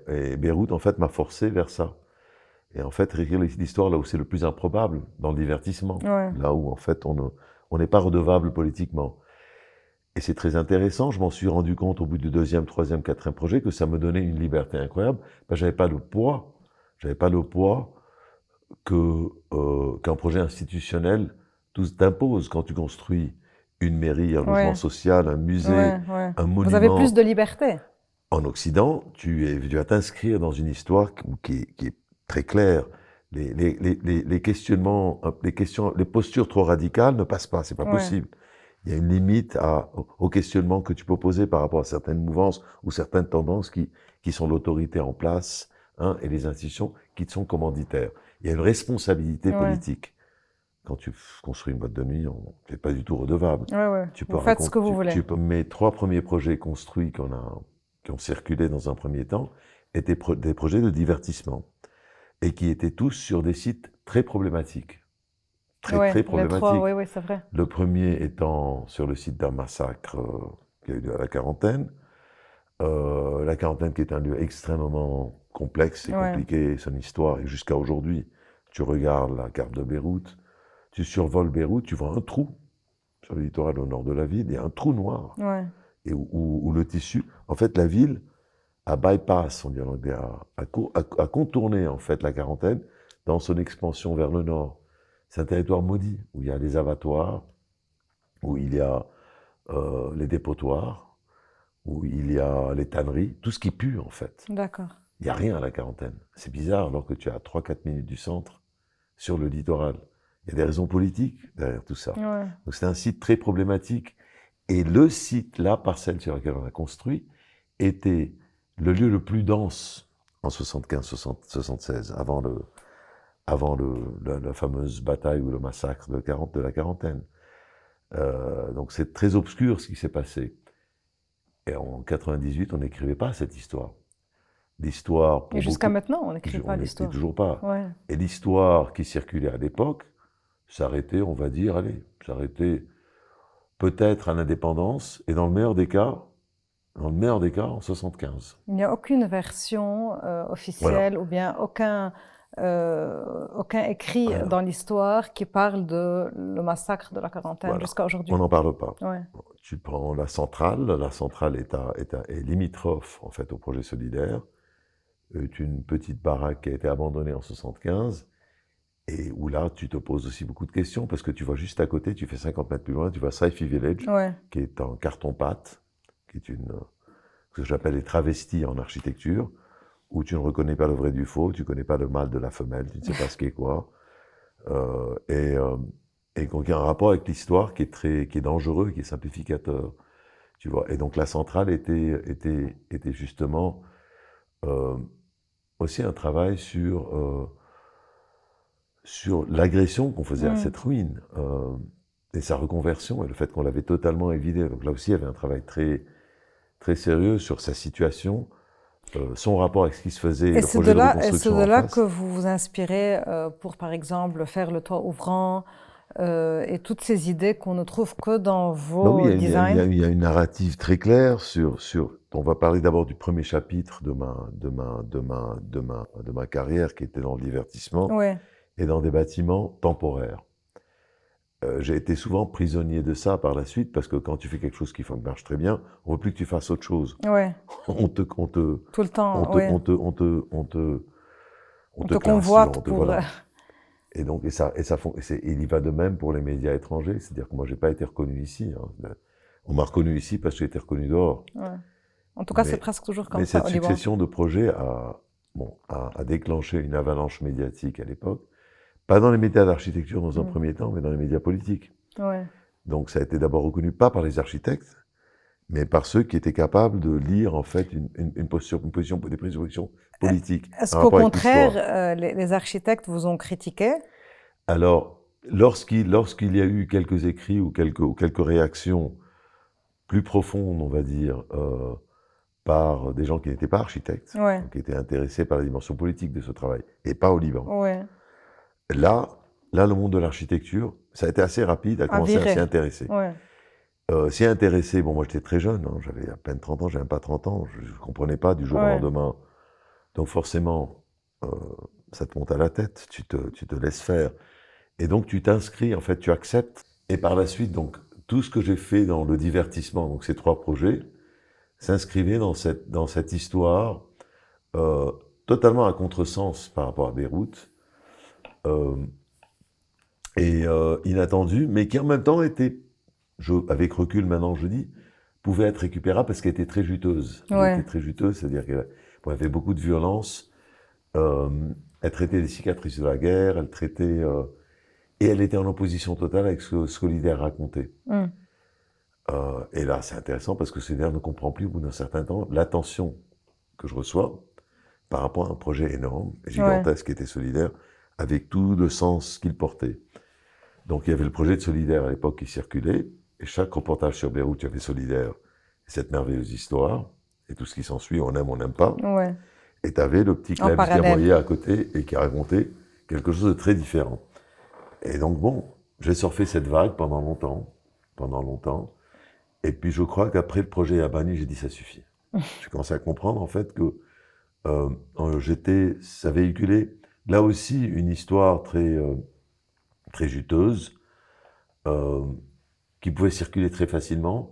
Et Beyrouth, en fait, m'a forcé vers ça. Et en fait, écrire l'histoire là où c'est le plus improbable, dans le divertissement, Ouais. là où en fait on n'est pas redevable politiquement. Et c'est très intéressant, je m'en suis rendu compte au bout du deuxième, troisième, quatrième projet que ça me donnait une liberté incroyable. Ben, j'avais pas le poids qu'un projet institutionnel tout t'impose quand tu construis une mairie, un logement Ouais. social, un musée, Ouais. Ouais. un Vous avez plus de monument. liberté. En Occident, tu vas t'inscrire dans une histoire qui est très claire. Les questionnements, les postures trop radicales ne passent pas, c'est pas Ouais. possible. Il y a une limite aux questionnements que tu peux poser par rapport à certaines mouvances ou certaines tendances qui sont l'autorité en place, hein, et les institutions qui te sont commanditaires. Il y a une responsabilité Ouais. politique. Quand tu construis une boîte de nuit, tu n'es pas du tout redevable. Ouais. Ouais. Tu peux Vous faites ce raconter, que vous voulez. mes 3 premiers projets construits qui ont circulé dans un premier temps étaient des projets de divertissement et qui étaient tous sur des sites très problématiques. Très, Ouais. très Les trois. problématiques. Oui, oui, c'est vrai. Le premier étant sur le site d'un massacre qui a eu lieu à la Quarantaine. La Quarantaine qui est un lieu extrêmement complexe et Ouais. compliqué, son histoire, et jusqu'à aujourd'hui, tu regardes la carte de Beyrouth, tu survoles Beyrouth, tu vois un trou sur le littoral au nord de la ville, il y a un trou noir, Ouais. et où le tissu, en fait la ville a bypass, on dit en anglais, a contourné en fait la Quarantaine dans son expansion vers le nord. C'est un territoire maudit, où il y a les abattoirs, où il y a les dépotoirs, où il y a les tanneries, tout ce qui pue en fait. D'accord. Il n'y a rien à la Quarantaine. C'est bizarre alors que tu es à 3-4 minutes du centre, sur le littoral. Il y a des raisons politiques derrière tout ça. Ouais. Donc c'est un site très problématique. Et le site, la parcelle sur laquelle on a construit, était le lieu le plus dense en 75-76, avant la fameuse bataille ou le massacre de la Quarantaine. Donc c'est très obscur ce qui s'est passé. Et en 98, on n'écrivait pas cette histoire. L'histoire, Et pour jusqu'à beaucoup, maintenant, on n'écrit on pas n'écrit l'histoire. toujours pas. Ouais. Et l'histoire qui circulait à l'époque s'arrêtait, on va dire, allez, s'arrêtait peut-être à l'indépendance, et dans le meilleur des cas, en 75. Il n'y a aucune version Voilà, officielle ou bien aucun écrit voilà, dans l'histoire qui parle de le massacre de la Quarantaine voilà. jusqu'à On aujourd'hui. n'en parle pas. Ouais. Tu prends la centrale est limitrophe, en fait, au projet solidaire, est une petite baraque qui a été abandonnée en 75, et où là, tu te poses aussi beaucoup de questions, parce que tu vois juste à côté, tu fais 50 mètres plus loin, tu vois Saifi Village, Ouais. qui est en carton-pâte, qui est ce que j'appelle les travestis en architecture, où tu ne reconnais pas le vrai du faux, tu ne connais pas le mâle de la femelle, tu ne sais pas ce qu'est quoi. Euh, et, euh, et donc il y a un rapport avec l'histoire qui est dangereux, qui est simplificateur, tu vois. Et donc la centrale était justement euh, aussi un travail sur l'agression qu'on faisait à Hmm. cette ruine, et sa reconversion, et le fait qu'on l'avait totalement évidé. Donc là aussi, il y avait un travail très, très sérieux sur sa situation, son rapport avec ce qui se faisait, et le projet de Et c'est reconstruction de en là que face. vous vous inspirez pour, par exemple, faire le toit ouvrant et toutes ces idées qu'on ne trouve que dans Ben oui, vos designs. il y a une narrative très claire on va parler d'abord du premier chapitre de ma carrière qui était dans le divertissement Ouais. et dans des bâtiments temporaires. J'ai été souvent prisonnier de ça par la suite parce que quand tu fais quelque chose qui marche très bien, on veut plus que tu fasses autre chose. Ouais. On te, on te, Tout le on temps, te, ouais. on te, on te, on te, on On te te classe, tu vois, convoite on te, pour. voilà. Et donc, il y va de même pour les médias étrangers. C'est-à-dire que moi, j'ai pas été reconnu ici, hein. On m'a reconnu ici parce que j'ai été reconnu dehors. Ouais. En tout cas, c'est Mais, presque toujours mais comme ça cette au Liban. succession de projets a déclenché une avalanche médiatique à l'époque. Pas dans les médias d'architecture dans un Mm. premier temps, mais dans les médias politiques. Ouais. Donc ça a été d'abord reconnu pas par les architectes, mais par ceux qui étaient capables de lire en fait des prises de position politiques Est-ce en qu'au rapport avec contraire, l'histoire. les architectes vous ont critiqué? Alors, lorsqu'il y a eu quelques écrits ou quelques réactions plus profondes, on va dire, par des gens qui n'étaient pas architectes, Ouais. donc qui étaient intéressés par la dimension politique de ce travail, et pas au Liban. Ouais. Là, le monde de l'architecture, ça a été assez rapide, a À commencé à s'y virer. intéresser. Ouais. S'y intéresser, bon, moi j'étais très jeune, hein, j'avais à peine 30 ans, j'avais même pas 30 ans, je ne comprenais pas du jour au Ouais. lendemain Donc forcément, ça te monte à la tête, tu te laisses faire. Et donc tu t'inscris, en fait, tu acceptes. Et par la suite, donc, tout ce que j'ai fait dans le divertissement, donc ces 3 projets, s'inscrivaient dans cette histoire euh, totalement à contresens par rapport à Beyrouth, euh, et inattendue, mais qui en même temps était, avec recul maintenant je dis, pouvait être récupérable parce qu'elle était très juteuse. Elle Ouais. était très juteuse, c'est-à-dire qu'elle avait beaucoup de violence. Elle traitait des cicatrices de la guerre, elle traitait... et elle était en opposition totale avec ce que Solidaire racontait. Mm. Et là, c'est intéressant parce que Solidaire ne comprend plus au bout d'un certain temps l'attention que je reçois par rapport à un projet énorme et gigantesque qui était Solidaire, avec tout le sens qu'il portait. Donc il y avait le projet de Solidaire à l'époque qui circulait, et chaque reportage sur Beyrouth, il y avait Solidaire, et cette merveilleuse histoire, et tout ce qui s'ensuit, on aime, on n'aime pas. Ouais. Et tu avais le petit En Klebs parallèle. Gaboyer à côté, et qui racontait quelque chose de très différent. Et donc bon, j'ai surfé cette vague pendant longtemps, et puis je crois qu'après le projet Abani, j'ai dit ça suffit. J'ai commencé à comprendre en fait que ça véhiculait là aussi une histoire très juteuse, qui pouvait circuler très facilement,